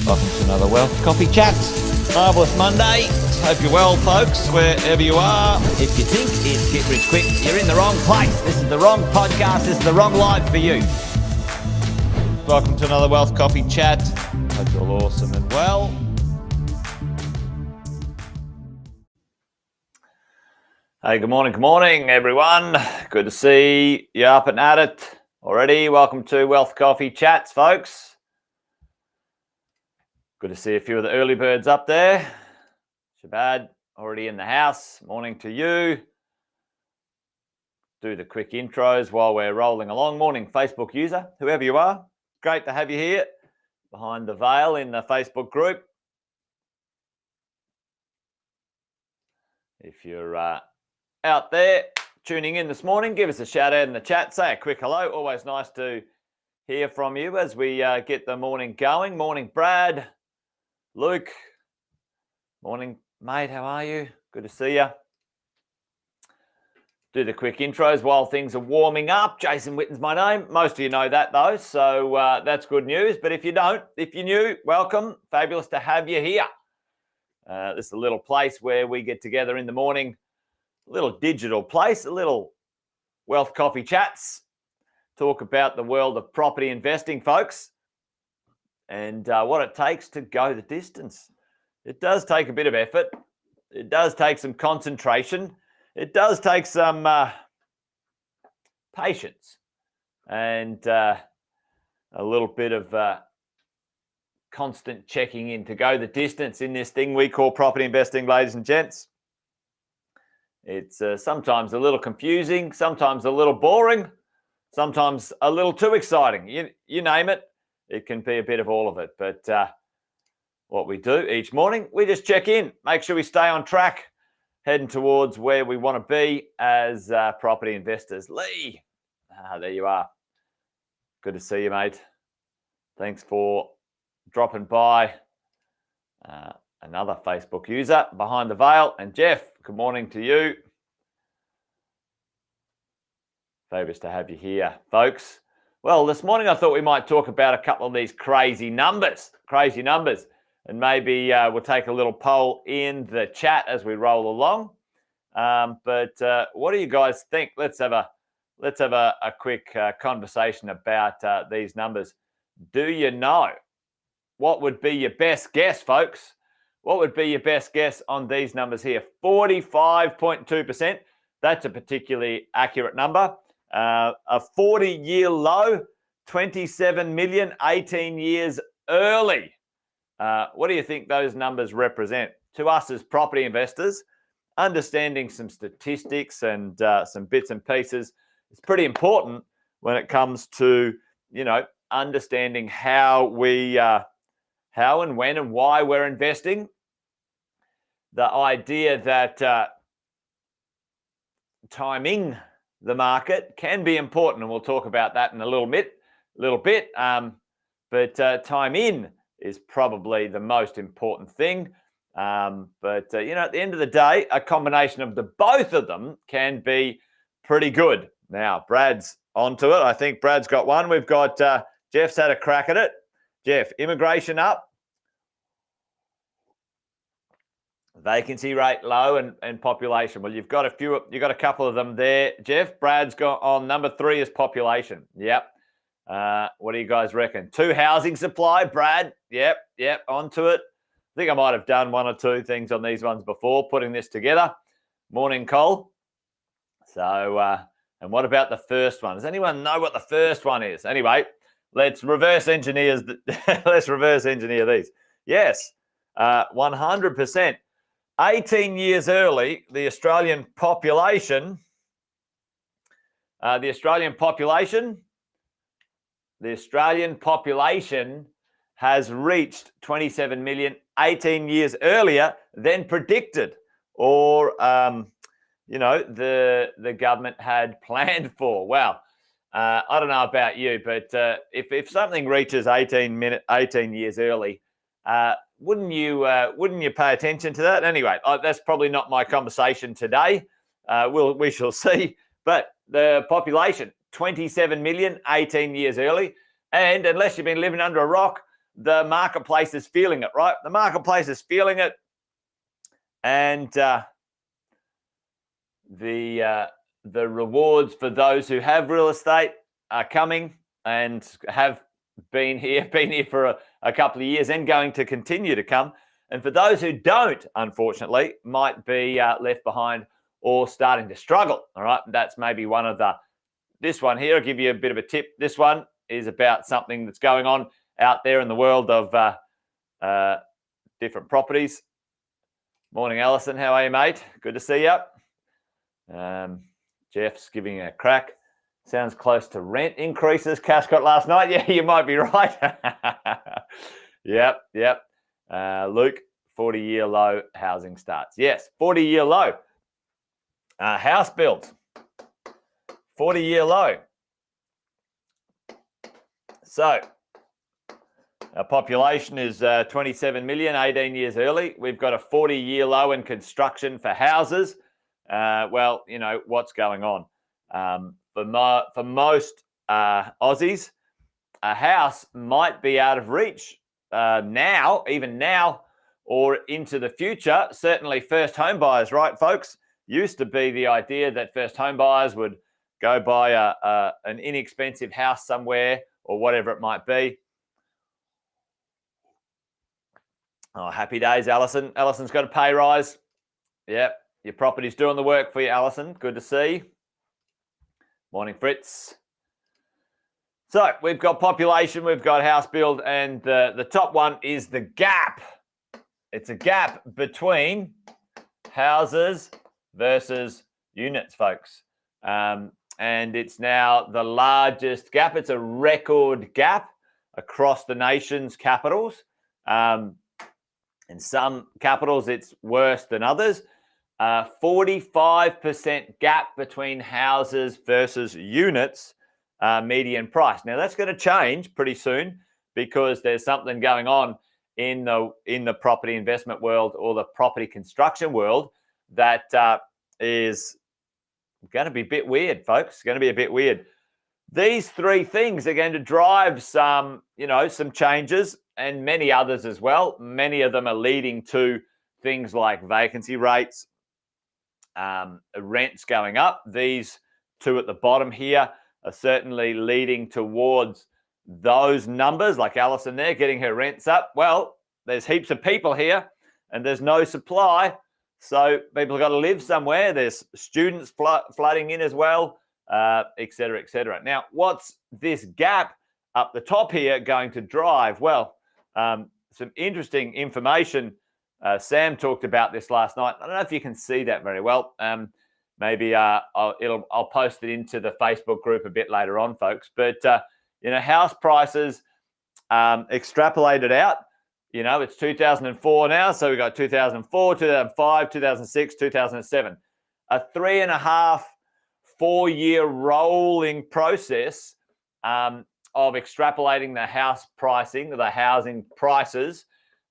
Welcome to another Wealth Coffee Chat. Marvellous Monday. Hope you're well, folks, wherever you are. If you think it's Get Rich Quick, you're in the wrong place. This is the wrong podcast. This is the wrong life for you. Welcome to another Wealth Coffee Chat. Hope you're all awesome and well. Hey, good morning, everyone. Good to see you up and at it already. Welcome to Wealth Coffee Chats, folks. Good to see a few of the early birds up there. Shabad, already in the house. Morning to you. Do the quick intros while we're rolling along. Morning, Facebook user, whoever you are. Great to have you here behind the veil in the Facebook group. If you're out there tuning in this morning, give us a shout out in the chat. Say a quick hello. Always nice to hear from you as we get the morning going. Morning, Brad. Luke, morning, mate. How are you? Good to see you. Do the quick intros while things are warming up. Jason Witten's my name. Most of you know that, though, so that's good news. But if you don't, if you're new, welcome. Fabulous to have you here. This is a little place where we get together in the morning, a little digital place, a little Wealth Coffee Chats, talk about the world of property investing, folks. And what it takes to go the distance. It does take a bit of effort. It does take some concentration. It does take some patience and a little bit of constant checking in to go the distance in this thing we call property investing, ladies and gents. It's sometimes a little confusing, sometimes a little boring, sometimes a little too exciting. You name it. It can be a bit of all of it, but what we do each morning, we just check in, make sure we stay on track, heading towards where we want to be as property investors. Lee, there you are. Good to see you, mate. Thanks for dropping by. Another Facebook user behind the veil. And Jeff, good morning to you. Fabulous to have you here, folks. Well, this morning I thought we might talk about a couple of these crazy numbers, and maybe we'll take a little poll in the chat as we roll along. But what do you guys think? Let's have a quick conversation about these numbers. Do you know what would be your best guess, folks? What would be your best guess on these numbers here? 45.2%. That's a particularly accurate number. A 40-year low, 27 million, 18 years early. What do you think those numbers represent? To us as property investors, understanding some statistics and some bits and pieces is pretty important when it comes to, understanding how and when and why we're investing. The idea that timing the market can be important, and we'll talk about that in a little bit. But time in is probably the most important thing. At the end of the day, a combination of the both of them can be pretty good. Now, Brad's onto it. I think Brad's got one. We've got Jeff's had a crack at it. Jeff, immigration up. Vacancy rate low and population. Well, you've got a couple of them there, Jeff. Brad's got on number 3 is population. Yep. What do you guys reckon? 2, housing supply, Brad. Yep, onto it. I think I might have done 1 or 2 things on these ones before, putting this together. Morning, Cole. So And what about the first one? Does anyone know what the first one is? Anyway, let's reverse engineer these. Yes, 100%. 18 years early, the Australian population has reached 27 million 18 years earlier than predicted, or the government had planned for. Well, I don't know about you, but if something reaches 18 years early, wouldn't you pay attention to that? Anyway, that's probably not my conversation today. We shall see. But the population, 27 million, 18 years early. And unless you've been living under a rock, the marketplace is feeling it, right? The marketplace is feeling it. And the rewards for those who have real estate are coming and have been here for a couple of years and going to continue to come. And for those who don't, unfortunately, might be left behind or starting to struggle. All right, that's maybe one of this one here. I'll give you a bit of a tip. This one is about something that's going on out there in the world of different properties. Morning, Alison. How are you, mate? Good to see you. Jeff's giving a crack. Sounds close to rent increases Cash got last night. Yeah, you might be right. Yep. Luke, 40-year low housing starts. Yes, 40-year low. House builds, 40-year low. So our population is 27 million, 18 years early. We've got a 40-year low in construction for houses. Well, you know, what's going on? For most Aussies, a house might be out of reach even now, or into the future. Certainly first home buyers, right, folks? Used to be the idea that first home buyers would go buy an inexpensive house somewhere or whatever it might be. Oh, happy days, Alison. Alison's got a pay rise. Yep, your property's doing the work for you, Alison. Good to see. Morning, Fritz. So we've got population, we've got house build, and the top one is the gap. It's a gap between houses versus units, folks. And it's now the largest gap. It's a record gap across the nation's capitals. In some capitals, it's worse than others. 45% gap between houses versus units median price. Now, that's going to change pretty soon because there's something going on in the property investment world or the property construction world that is going to be a bit weird, folks. It's going to be a bit weird. These three things are going to drive some changes and many others as well. Many of them are leading to things like vacancy rates, rents going up. These two at the bottom here are certainly leading towards those numbers, like Alison there, getting her rents up. Well, there's heaps of people here and there's no supply. So people have got to live somewhere. There's students flooding in as well, et cetera, et cetera. Now, what's this gap up the top here going to drive? Well, some interesting information. Sam talked about this last night. I don't know if you can see that very well. Maybe I'll post it into the Facebook group a bit later on, folks. But house prices extrapolated out. It's 2004 now, so we got 2004, 2005, 2006, 2007. A 3.5-4 year rolling process of extrapolating the house pricing, the housing prices,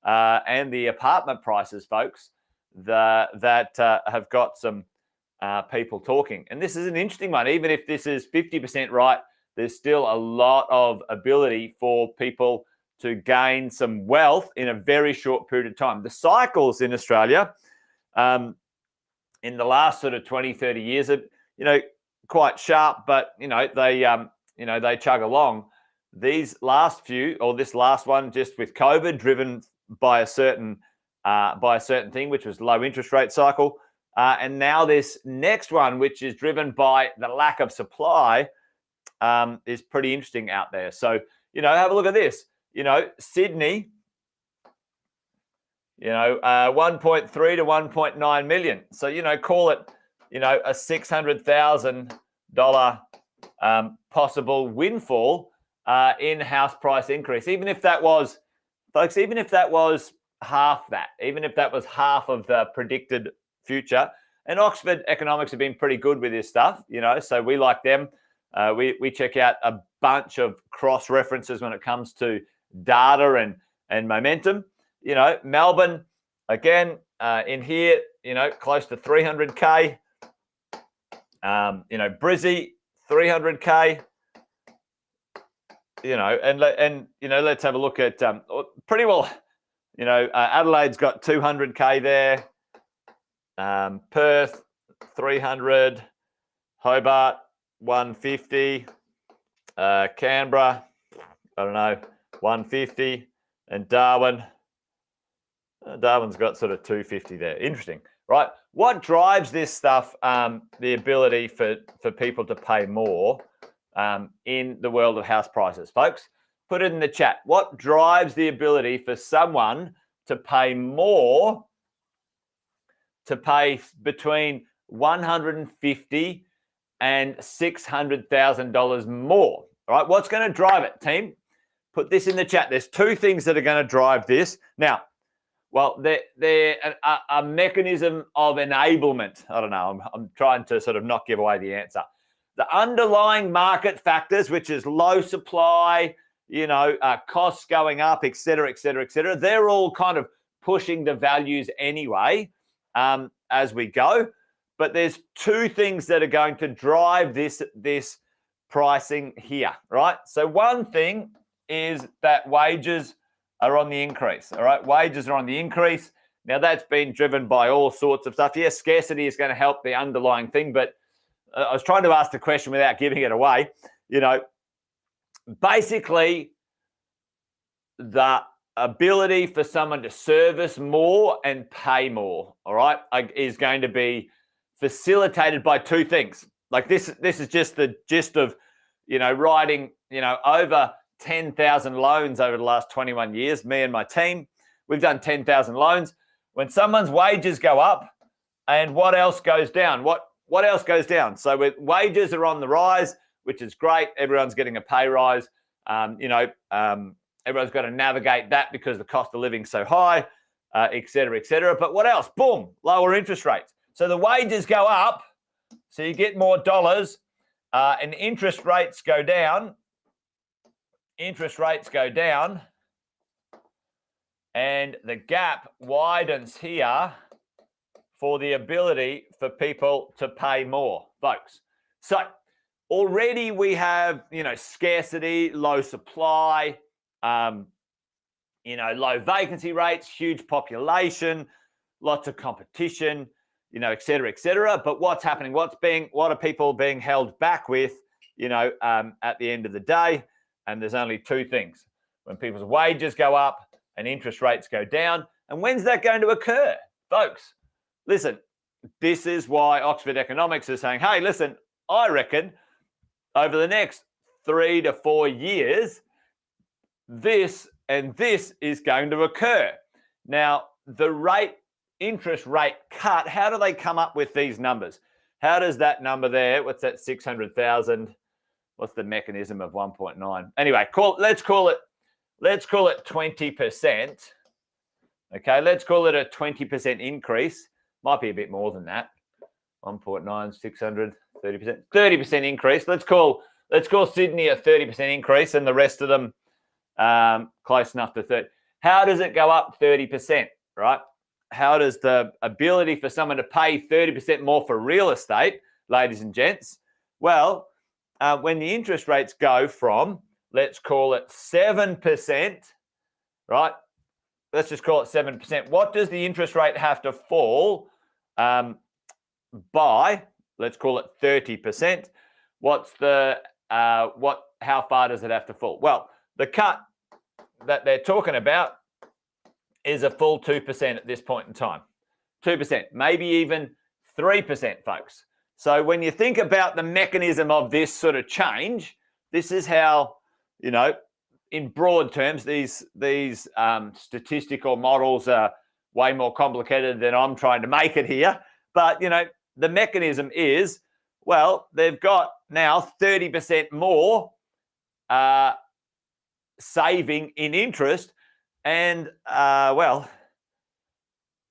and the apartment prices, folks, that have got some people talking. And this is an interesting one. Even if this is 50% right, there's still a lot of ability for people to gain some wealth in a very short period of time. The cycles in Australia in the last sort of 20, 30 years are, quite sharp, but, they chug along. These last few, or this last one, just with COVID, driven by a certain thing, which was low interest rate cycle. And now this next one, which is driven by the lack of supply, is pretty interesting out there. So, have a look at this. Sydney, 1.3 to 1.9 million. So, call it, a $600,000 possible windfall in house price increase. Even if that was, folks, even if that was half that, even if that was half of the predicted future. And Oxford Economics have been pretty good with this stuff, so we like them. We check out a bunch of cross references when it comes to data and momentum. Melbourne, again, in here, close to 300K. Brizzy, 300K. Let's have a look at pretty well. Adelaide's got 200K there. Perth, 300. Hobart, 150. Canberra, 150. And Darwin's got sort of 250 there. Interesting, right? What drives this stuff? The ability for people to pay more in the world of house prices, folks. Put it in the chat. What drives the ability for someone to pay more, to pay between $150,000 and $600,000 more? All right, what's going to drive it, team? Put this in the chat. There's two things that are going to drive this. Now, well, they're a mechanism of enablement. I don't know. I'm trying to sort of not give away the answer. The underlying market factors, which is low supply, costs going up, et cetera, et cetera, et cetera, they're all kind of pushing the values anyway as we go. But there's two things that are going to drive this pricing here, right? So one thing is that wages are on the increase, all right? Wages are on the increase. Now, that's been driven by all sorts of stuff. Yes, scarcity is going to help the underlying thing, but I was trying to ask the question without giving it away. Basically, the ability for someone to service more and pay more, all right, is going to be facilitated by two things. Like this is just the gist of, writing, over 10,000 loans over the last 21 years. Me and my team, we've done 10,000 loans. When someone's wages go up, and what else goes down? What else goes down? So with wages are on the rise, which is great. Everyone's getting a pay rise. Everyone's got to navigate that because the cost of living is so high, et cetera, et cetera. But what else? Boom, lower interest rates. So the wages go up, so you get more dollars, and interest rates go down. Interest rates go down, and the gap widens here for the ability for people to pay more, folks. So already we have, scarcity, low supply, low vacancy rates, huge population, lots of competition, et cetera, et cetera. But what's happening? What are people being held back with, at the end of the day? And there's only two things: when people's wages go up and interest rates go down. And when's that going to occur, folks? Listen, this is why Oxford Economics is saying, hey, listen, I reckon over the next 3 to 4 years, this and this is going to occur. Now, the interest rate cut, how do they come up with these numbers? How does that number there, what's that, 600,000? What's the mechanism of 1.9? Anyway, let's call it 20%. Okay, let's call it a 20% increase. Might be a bit more than that. 1.9, 600, 30%. 30% increase. Let's call Sydney a 30% increase, and the rest of them close enough to 30. How does it go up 30%, right? How does the ability for someone to pay 30% more for real estate, ladies and gents? Well, when the interest rates go from, let's call it 7%, right? Let's just call it 7%. What does the interest rate have to fall by? Let's call it 30%. How far does it have to fall? Well, the cut that they're talking about is a full 2% at this point in time. 2%, maybe even 3%, folks. So when you think about the mechanism of this sort of change, this is how, in broad terms, these statistical models are way more complicated than I'm trying to make it here. But, the mechanism is, well, they've got now 30% more saving in interest. And,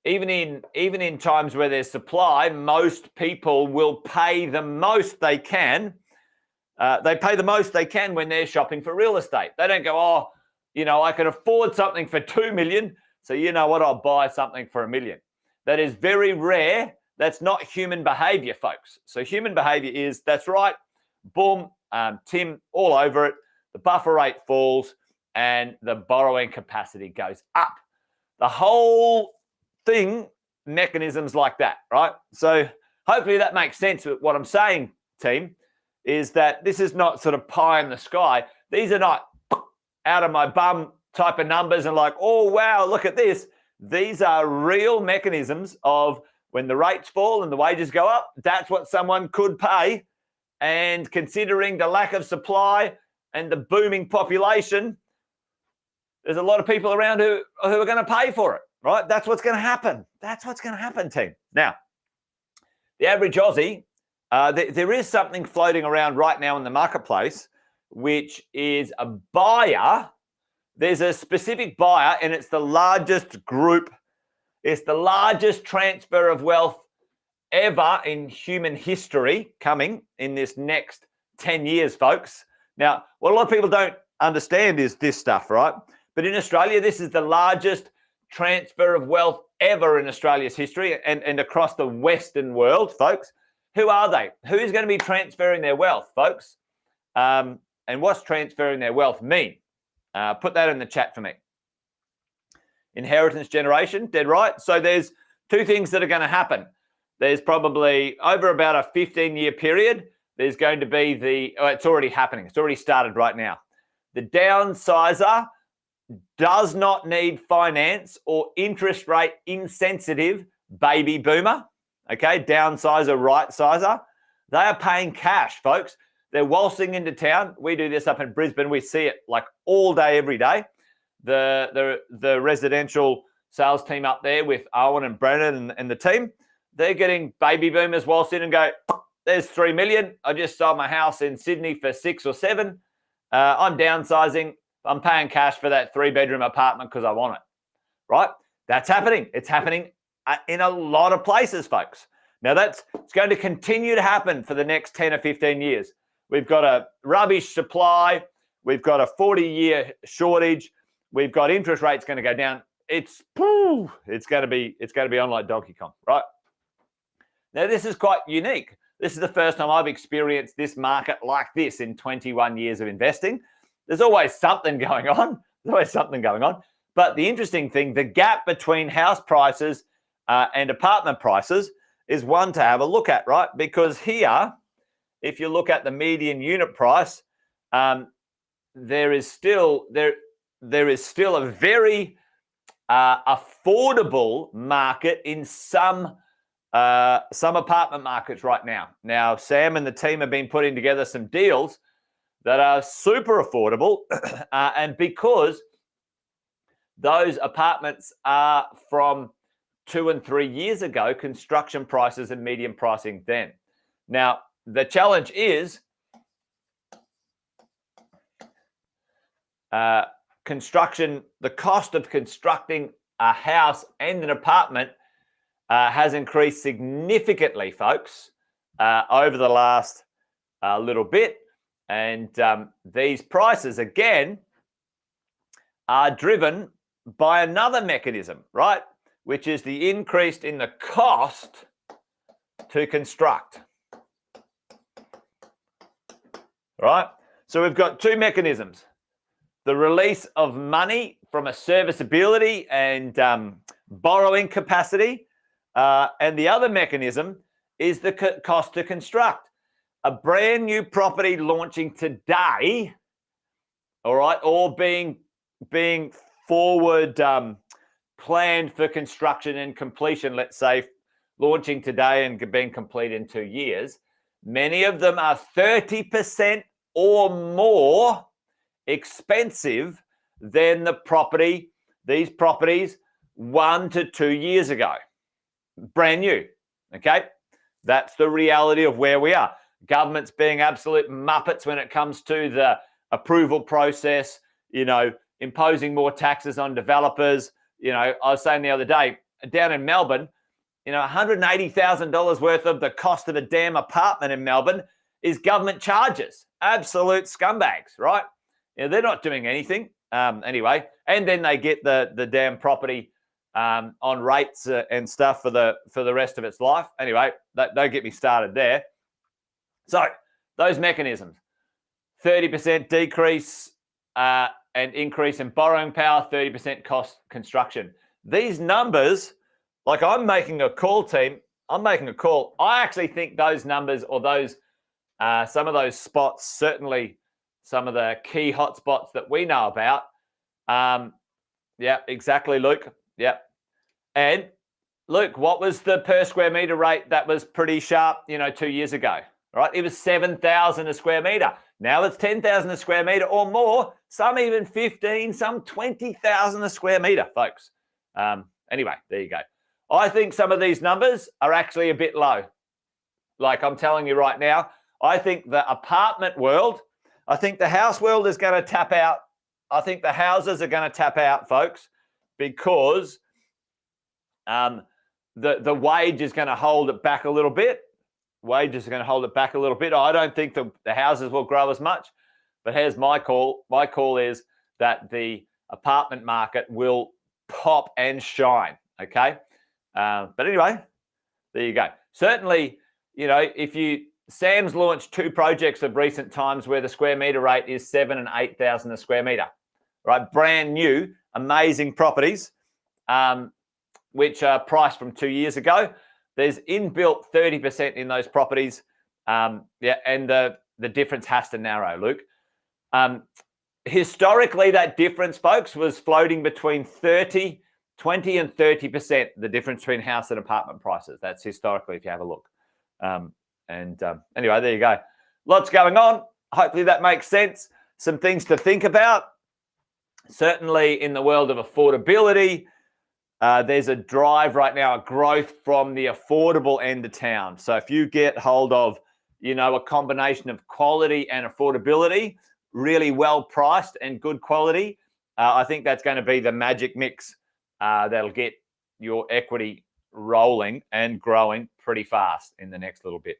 even in times where there's supply, most people will pay the most they can. They pay the most they can when they're shopping for real estate. They don't go, I can afford something for 2 million. So you know what? I'll buy something for $1 million. That is very rare. That's not human behavior, folks. So human behavior is, that's right, boom, Tim, all over it. The buffer rate falls and the borrowing capacity goes up. The whole thing, mechanisms like that, right? So hopefully that makes sense. What I'm saying, team, is that this is not sort of pie in the sky. These are not out of my bum type of numbers and like, oh, wow, look at this. These are real mechanisms of when the rates fall and the wages go up, that's what someone could pay. And considering the lack of supply and the booming population, there's a lot of people around who are going to pay for it, right? That's what's going to happen. That's what's going to happen, team. Now, the average Aussie, there is something floating around right now in the marketplace, which is a buyer. There's a specific buyer, and it's the largest group. It's the largest transfer of wealth ever in human history coming in this next 10 years, folks. Now, what a lot of people don't understand is this stuff, right? But in Australia, this is the largest transfer of wealth ever in Australia's history and across the Western world, folks. Who are they? Who's going to be transferring their wealth, folks? And what's transferring their wealth mean? Put that in the chat for me. Inheritance generation, dead right. So there's two things that are going to happen. There's probably over about a 15-year period, there's going to be it's already happening. It's already started right now. The downsizer does not need finance or interest rate insensitive baby boomer. Okay, downsizer, right sizer. They are paying cash, folks. They're waltzing into town. We do this up in Brisbane. We see it like all day, every day. The residential sales team up there with Owen and Brennan and the team, they're getting baby boomers waltz in and go, there's 3 million. I just sold my house in Sydney for 6 or 7. I'm downsizing. I'm paying cash for that 3-bedroom apartment because I want it, right? That's happening. It's happening in a lot of places, folks. Now, it's going to continue to happen for the next 10 or 15 years. We've got a rubbish supply. We've got a 40-year shortage. We've got interest rates going to go down. It's going to be on like Donkey Kong, right? Now, this is quite unique. This is the first time I've experienced this market like this in 21 years of investing. There's always something going on. But the interesting thing, the gap between house prices and apartment prices is one to have a look at, right? Because here, if you look at the median unit price, there is still a very affordable market in some apartment markets right now. Now, Sam and the team have been putting together some deals that are super affordable, and because those apartments are from 2 and 3 years ago, construction prices and median pricing then. Now, the challenge is construction, the cost of constructing a house and an apartment has increased significantly, folks, over the last little bit. And these prices, again, are driven by another mechanism, right? Which is the increase in the cost to construct. Right? So we've got two mechanisms. The release of money from a serviceability and borrowing capacity. And the other mechanism is the cost to construct. A brand new property launching today, all right, or being forward planned for construction and completion, let's say, launching today and being complete in 2 years, many of them are 30% or more expensive than these properties 1 to 2 years ago. Brand new, okay? That's the reality of where we are. Government's being absolute muppets when it comes to the approval process, imposing more taxes on developers. I was saying the other day, down in Melbourne, $180,000 worth of the cost of a damn apartment in Melbourne is government charges. Absolute scumbags, right? They're not doing anything anyway. And then they get the damn property on rates and stuff for the rest of its life. Anyway, don't get me started there. So those mechanisms, 30% decrease and increase in borrowing power, 30% cost construction. These numbers, like I'm making a call, team. I'm making a call. I actually think those numbers or those some of those spots, certainly some of the key hot spots that we know about. Yeah, exactly, Luke. Yeah. And Luke, what was the per square meter rate that was pretty sharp, 2 years ago? Right? It was 7,000 a square meter. Now it's 10,000 a square meter or more, some even 15, some 20,000 a square meter, folks. Anyway, there you go. I think some of these numbers are actually a bit low. Like I'm telling you right now, I think the apartment world, I think the house world is going to tap out. I think the houses are going to tap out, folks, because the wage is going to hold it back a little bit. Wages are going to hold it back a little bit. I don't think the houses will grow as much. But here's my call. My call is that the apartment market will pop and shine, okay? But anyway, there you go. Certainly, Sam's launched 2 projects of recent times where the square meter rate is 7,000 and 8,000 a square meter, right? Brand new, amazing properties, which are priced from 2 years ago. There's inbuilt 30% in those properties. And the difference has to narrow, Luke. Historically, that difference, folks, was floating between 20 and 30%, the difference between house and apartment prices. That's historically, if you have a look. Anyway, there you go. Lots going on. Hopefully that makes sense. Some things to think about. Certainly in the world of affordability, there's a drive right now, a growth from the affordable end of town. So if you get hold of, a combination of quality and affordability, really well priced and good quality, I think that's going to be the magic mix that'll get your equity rolling and growing pretty fast in the next little bit.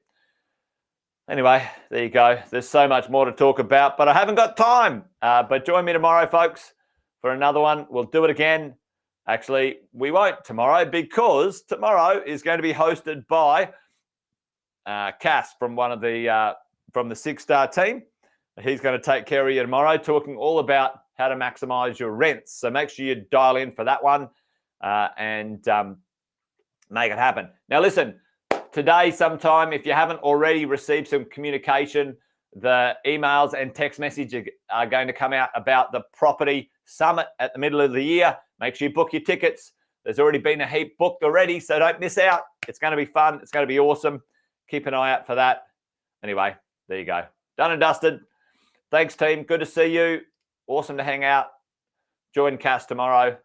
Anyway, there you go. There's so much more to talk about, but I haven't got time. But join me tomorrow, folks, for another one. We'll do it again. Actually, we won't tomorrow because tomorrow is going to be hosted by Cass from from the 6-star team. He's going to take care of you tomorrow, talking all about how to maximize your rents. So make sure you dial in for that one and make it happen. Now, listen, today sometime, if you haven't already received some communication, the emails and text message are going to come out about the property summit at the middle of the year. Make sure you book your tickets. There's already been a heap booked already, so don't miss out. It's going to be fun. It's going to be awesome. Keep an eye out for that. Anyway, there you go. Done and dusted. Thanks, team. Good to see you. Awesome to hang out. Join Cass tomorrow.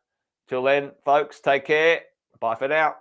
Till then, folks, take care. Bye for now.